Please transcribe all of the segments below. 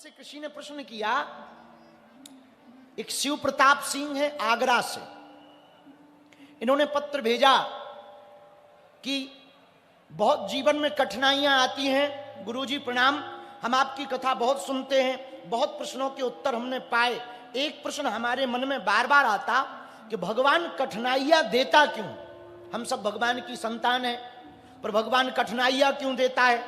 हमसे किसी ने प्रश्न किया, एक शिव प्रताप सिंह है आगरा से, इन्होंने पत्र भेजा कि बहुत जीवन में कठिनाइयां आती हैं, गुरुजी प्रणाम, हम आपकी कथा बहुत सुनते हैं, बहुत प्रश्नों के उत्तर हमने पाए। एक प्रश्न हमारे मन में बार बार आता कि भगवान कठिनाइयां देता क्यों? हम सब भगवान की संतान है, पर भगवान कठिनाइयां क्यों देता है?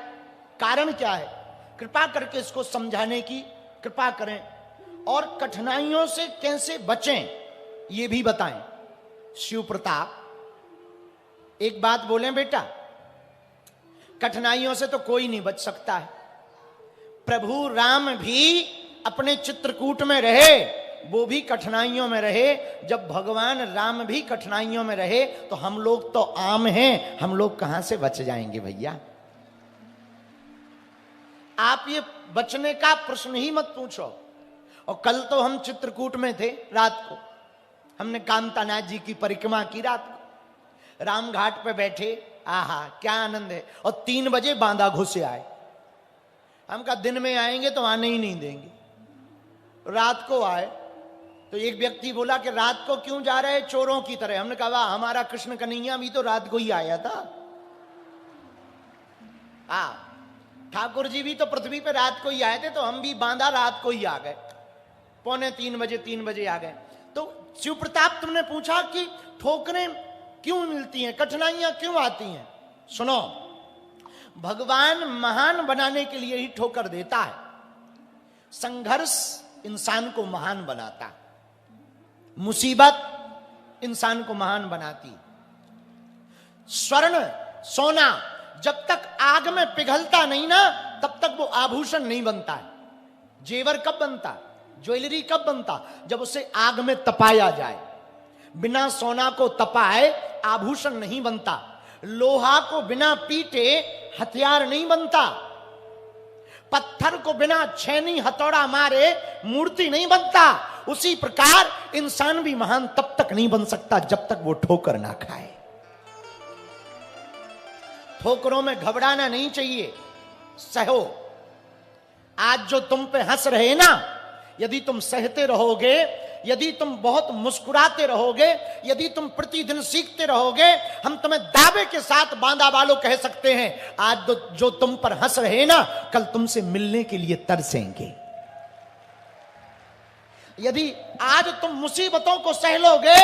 कारण क्या है? कृपा करके इसको समझाने की कृपा करें और कठिनाइयों से कैसे बचें ये भी बताएं। शिव प्रताप एक बात बोलें बेटा, कठिनाइयों से तो कोई नहीं बच सकता है। प्रभु राम भी अपने चित्रकूट में रहे, वो भी कठिनाइयों में रहे। जब भगवान राम भी कठिनाइयों में रहे तो हम लोग तो आम हैं, हम लोग कहां से बच जाएंगे भैया? आप ये बचने का प्रश्न ही मत पूछो। और कल तो हम चित्रकूट में थे, रात को हमने कांतानाथ जी की परिक्रमा की, रात को राम घाट पे बैठे, आहा क्या आनंद है। और 3 बजे बांदा घुसे आए। हम कहा दिन में आएंगे तो आने ही नहीं देंगे, रात को आए। तो एक व्यक्ति बोला कि रात को क्यों जा रहे चोरों की तरह? हमने कहा वाह, हमारा कृष्ण कन्हैया भी तो रात को ही आया था। ठाकुर जी भी तो पृथ्वी पे रात को ही आए थे, तो हम भी बांदा रात को ही आ गए, 3 बजे आ गए। तो शिव प्रताप तुमने पूछा कि ठोकरें क्यों मिलती हैं, कठिनाइयां क्यों आती हैं? सुनो, भगवान महान बनाने के लिए ही ठोकर देता है। संघर्ष इंसान को महान बनाता, मुसीबत इंसान को महान बनाती। स्वर्ण सोना जब तक आग में पिघलता नहीं ना, तब तक वो आभूषण नहीं बनता है। जेवर कब बनता, ज्वेलरी कब बनता? जब उसे आग में तपाया जाए। बिना सोना को तपाए आभूषण नहीं बनता। लोहा को बिना पीटे हथियार नहीं बनता। पत्थर को बिना छेनी हथौड़ा मारे मूर्ति नहीं बनता। उसी प्रकार इंसान भी महान तब तक नहीं बन सकता जब तक वो ठोकर ना खाए। ठोकरों में घबराना नहीं चाहिए, सहो। आज जो तुम पे हंस रहे ना, यदि तुम सहते रहोगे, यदि तुम बहुत मुस्कुराते रहोगे, यदि तुम प्रतिदिन सीखते रहोगे, हम तुम्हें दावे के साथ बांदा वालों कह सकते हैं, आज जो तुम पर हंस रहे ना, कल तुमसे मिलने के लिए तरसेंगे। यदि आज तुम मुसीबतों को सह लोगे,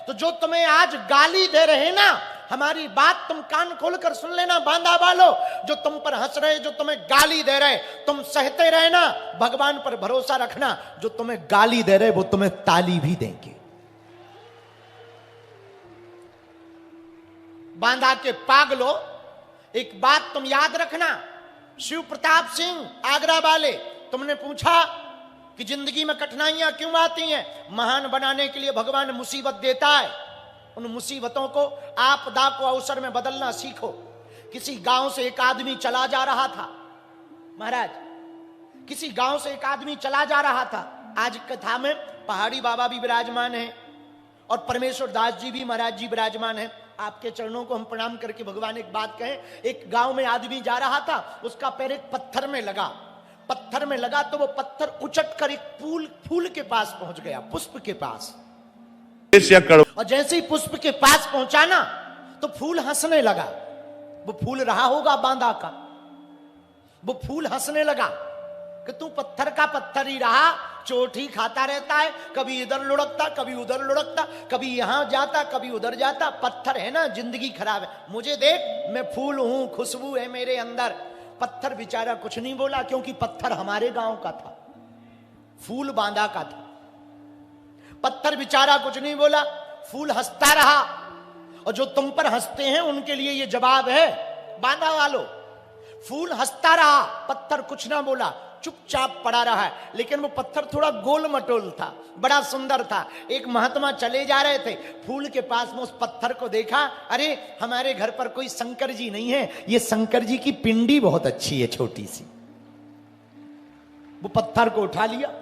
तो जो तुम्हें आज गाली दे रहे ना, हमारी बात तुम कान खोलकर सुन लेना बांदा वालों, जो तुम पर हंस रहे, जो तुम्हें गाली दे रहे, तुम सहते रहना, भगवान पर भरोसा रखना। जो तुम्हें गाली दे रहे वो तुम्हें ताली भी देंगे। बांदा के पागलो, एक बात तुम याद रखना, शिव प्रताप सिंह आगरा वाले, तुमने पूछा कि जिंदगी में कठिनाइयां क्यों आती हैं? महान बनाने के लिए भगवान मुसीबत देता है। उन मुसीबतों को, आपदा को अवसर में बदलना सीखो। किसी गांव से एक आदमी चला जा रहा था, महाराज, किसी गांव से एक आदमी चला जा रहा था। आज कथा में पहाड़ी बाबा भी विराजमान हैं और परमेश्वर दास जी भी महाराज जी विराजमान हैं। आपके चरणों को हम प्रणाम करके भगवान एक बात कहें। एक गांव में आदमी जा रहा था, उसका पैर एक पत्थर में लगा। पत्थर में लगा तो वो पत्थर उचट कर एक फूल के पास पहुंच गया, पुष्प के पास। और जैसे ही पुष्प के पास पहुंचा ना, तो फूल हंसने लगा। वो फूल रहा होगा बांदा का, वो फूल हंसने लगा कि तू पत्थर का पत्थर ही रहा, चोट ही खाता रहता है, कभी इधर लुढ़कता, कभी उधर लुढ़कता, कभी यहां जाता, कभी उधर जाता। पत्थर है ना, जिंदगी खराब है। मुझे देख, मैं फूल हूं, खुशबू है मेरे अंदर। पत्थर बेचारा कुछ नहीं बोला, क्योंकि पत्थर हमारे गांव का था, फूल बांदा का था। पत्थर बेचारा कुछ नहीं बोला, फूल हंसता रहा। और जो तुम पर हंसते हैं उनके लिए ये जवाब है, बांदा वालों, फूल हंसता रहा, पत्थर कुछ ना बोला, चुपचाप पड़ा रहा है। लेकिन वो पत्थर थोड़ा गोल मटोल था, बड़ा सुंदर था। एक महात्मा चले जा रहे थे, फूल के पास में उस पत्थर को देखा, अरे हमारे घर पर कोई शंकर जी नहीं है, ये शंकर जी की पिंडी बहुत अच्छी है, छोटी सी। वो पत्थर को उठा लिया,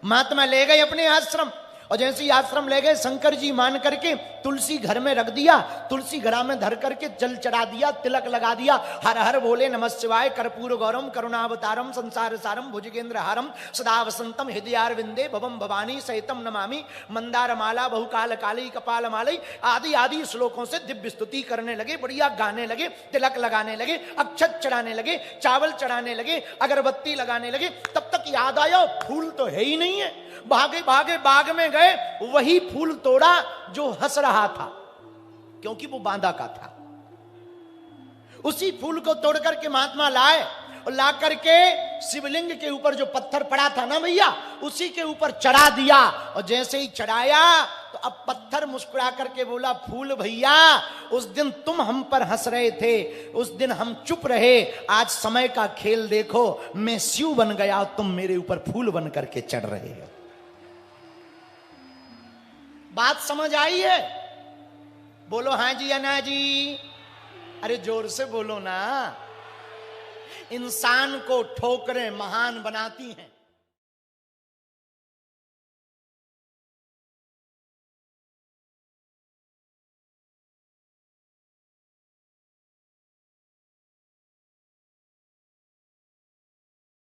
महात्मा ले गए अपने आश्रम। और जैसे ही आश्रम ले गए, शंकर जी मान करके तुलसी घर में रख दिया, तुलसी घरा में धर करके जल चढ़ा दिया, तिलक लगा दिया, हर हर बोले नमः शिवाय, कर्पूर गौरम करुणावतारम संसार सारम भुजगेंद्र हारम सदा वसंतम हृदयारविंदे भवम भवानी सहितम नमामि मंदार माला बहुकाल काली कपाल मालई आदि आदि श्लोकों से दिव्य स्तुति करने लगे, बढ़िया गाने लगे, तिलक लगाने लगे, अक्षत चढ़ाने लगे, चावल चढ़ाने लगे, अगरबत्ती लगाने लगे। तब तक याद आया फूल तो है ही नहीं है। भागे भागे बाग में गए, वही फूल तोड़ा जो हंस रहा था, क्योंकि वो बांधा का था। उसी फूल को तोड़ करके महात्मा लाए और ला करके शिवलिंग के ऊपर जो पत्थर पड़ा था ना भैया, उसी के ऊपर चढ़ा दिया। और जैसे ही चढ़ाया तो अब पत्थर मुस्कुरा करके बोला, फूल भैया उस दिन तुम हम पर हंस रहे थे, उस दिन हम चुप रहे, आज समय का खेल देखो, मैं शिव बन गया, तुम मेरे ऊपर फूल बन करके चढ़ रहे हो। बात समझ आई है? बोलो हाँ जी या ना जी? अरे जोर से बोलो ना। इंसान को ठोकरें महान बनाती हैं।